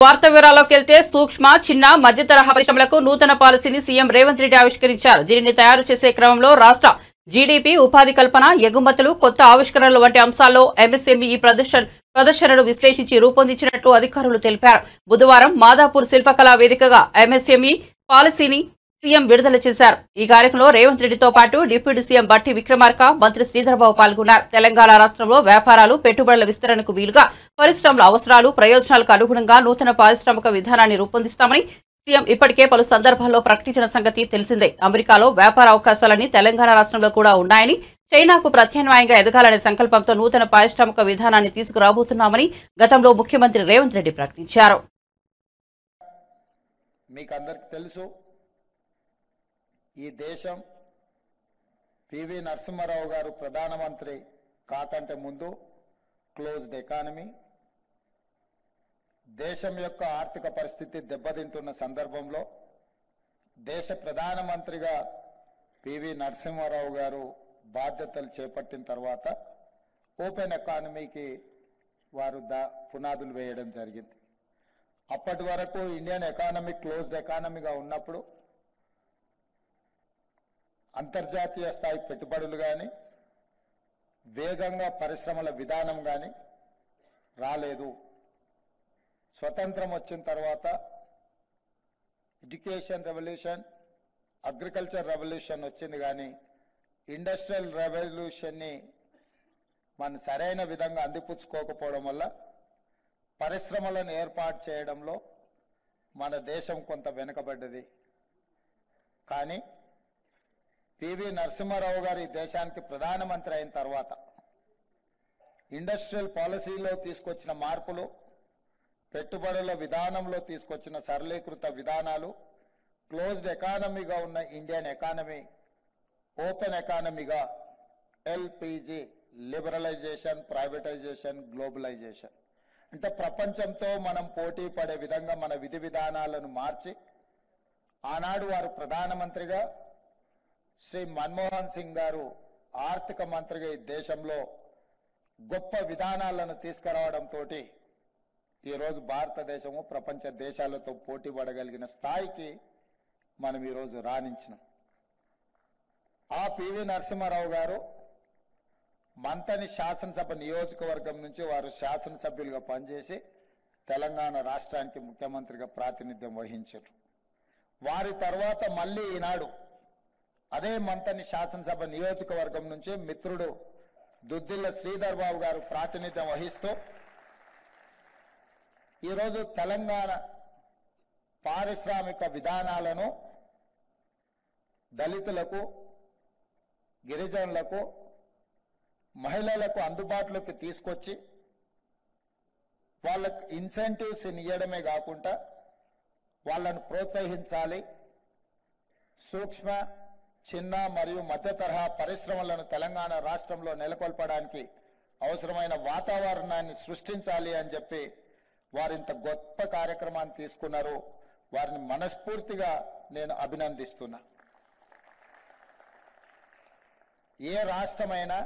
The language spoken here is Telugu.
వార్త వివరాల్లోకి వెళ్తే సూక్ష్మ చిన్న మధ్య తరహా పరిశ్రమలకు నూతన పాలసీని సీఎం రేవంత్ రెడ్డి ఆవిష్కరించారు. దీనిని తయారు చేసే క్రమంలో రాష్ట్ర జీడీపీ, ఉపాధి కల్పన, ఎగుమతులు, కొత్త ఆవిష్కరణలు వంటి అంశాల్లో ఎంఎస్ఎంఈ ఈ ప్రదర్శనను విశ్లేషించి రూపొందించినట్లు అధికారులు తెలిపారు. బుధవారం మాదాపూర్ శిల్పకళా వేదికగా ఎంఎస్ఎంఈ పాలసీని సీఎం విడుదల చేశారు. ఈ కార్యక్రమంలో రేవంత్ రెడ్డితో పాటు డిప్యూటీ సీఎం బట్టి విక్రమార్క, మంత్రి శ్రీధర్బాబు పాల్గొన్నారు. తెలంగాణ రాష్ట్రంలో వ్యాపారాలు, పెట్టుబడుల విస్తరణకు వీలుగా పరిశ్రమల అవసరాలు, ప్రయోజనాలకు అనుగుణంగా నూతన పారిశ్రామిక విధానాన్ని రూపొందిస్తామని సీఎం ఇప్పటికే పలు సందర్భాల్లో ప్రకటించిన సంగతి తెలిసిందే. అమెరికాలో వ్యాపార అవకాశాలన్నీ తెలంగాణ రాష్ట్రంలో కూడా ఉన్నాయని, చైనాకు ప్రత్యామ్నాయంగా ఎదగాలనే సంకల్పంతో నూతన పారిశ్రామిక విధానాన్ని తీసుకురాబోతున్నామని గతంలో ముఖ్యమంత్రి రేవంత్ రెడ్డి ప్రకటించారు. ఈ దేశం పివి నరసింహారావు గారు ప్రధానమంత్రి కాకంటే ముందు క్లోజ్డ్ ఎకానమీ, దేశం యొక్క ఆర్థిక పరిస్థితి దెబ్బతింటున్న సందర్భంలో దేశ ప్రధానమంత్రిగా పివి నరసింహారావు గారు బాధ్యతలు చేపట్టిన తర్వాత ఓపెన్ ఎకానమీకి వారు పునాదులు వేయడం జరిగింది. అప్పటి వరకు ఇండియన్ ఎకానమీ క్లోజ్డ్ ఎకానమీగా ఉన్నప్పుడు అంతర్జాతీయ స్థాయి పెట్టుబడులు కానీ, వేగంగా పరిశ్రమల విధానం కానీ రాలేదు. స్వతంత్రం వచ్చిన తర్వాత ఎడ్యుకేషన్ రెవల్యూషన్, అగ్రికల్చర్ రెవల్యూషన్ వచ్చింది, కానీ ఇండస్ట్రియల్ రెవల్యూషన్ని మనం సరైన విధంగా అందిపుచ్చుకోకపోవడం వల్ల పరిశ్రమలను ఏర్పాటు చేయడంలో మన దేశం కొంత వెనుకబడ్డది. కానీ పివి నరసింహారావు గారు ఈ దేశానికి ప్రధానమంత్రి అయిన తర్వాత ఇండస్ట్రియల్ పాలసీలో తీసుకొచ్చిన మార్పులు, పెట్టుబడుల విధానంలో తీసుకొచ్చిన సరళీకృత విధానాలు, క్లోజ్డ్ ఎకానమీగా ఉన్న ఇండియన్ ఎకానమీ ఓపెన్ ఎకానమీగా ఎల్పీజీ, లిబరలైజేషన్, ప్రైవేటైజేషన్, గ్లోబలైజేషన్ అంటే ప్రపంచంతో మనం పోటీ పడే విధంగా మన విధి విధానాలను మార్చి ఆనాడు వారు ప్రధానమంత్రిగా, శ్రీ మన్మోహన్ సింగ్ గారు ఆర్థిక మంత్రిగా ఈ దేశంలో గొప్ప విధానాలను తీసుకురావడంతో ఈరోజు భారతదేశము ప్రపంచ దేశాలతో పోటీ పడగలిగిన స్థాయికి మనం ఈరోజు రాణించినాం. ఆ పివి నరసింహారావు గారు మంతని శాసనసభ నియోజకవర్గం నుంచి వారు శాసనసభ్యులుగా పనిచేసి తెలంగాణ రాష్ట్రానికి ముఖ్యమంత్రిగా ప్రాతినిధ్యం వహించారు. వారి తర్వాత మళ్ళీ ఈనాడు అదే మంతని శాసనసభ నియోజకవర్గం నుంచి మిత్రుడు దుద్దిల్ల శ్రీధర్ బాబు గారు ప్రాతినిధ్యం వహిస్తూ ఈరోజు తెలంగాణ పారిశ్రామిక విధానాలను దళితులకు, గిరిజనులకు, మహిళలకు అందుబాటులోకి తీసుకొచ్చి వాళ్ళకు ఇన్సెంటివ్స్ ఇవ్వడమే కాకుండా వాళ్ళను ప్రోత్సహించాలి. సూక్ష్మ, చిన్న మరియు మధ్య తరహా పరిశ్రమలను తెలంగాణ రాష్ట్రంలో నెలకొల్పడానికి అవసరమైన వాతావరణాన్ని సృష్టించాలి అని చెప్పి వారింత గొప్ప కార్యక్రమాన్ని తీసుకున్నారు. వారిని మనస్ఫూర్తిగా నేను అభినందిస్తున్నా. ఏ రాష్ట్రమైనా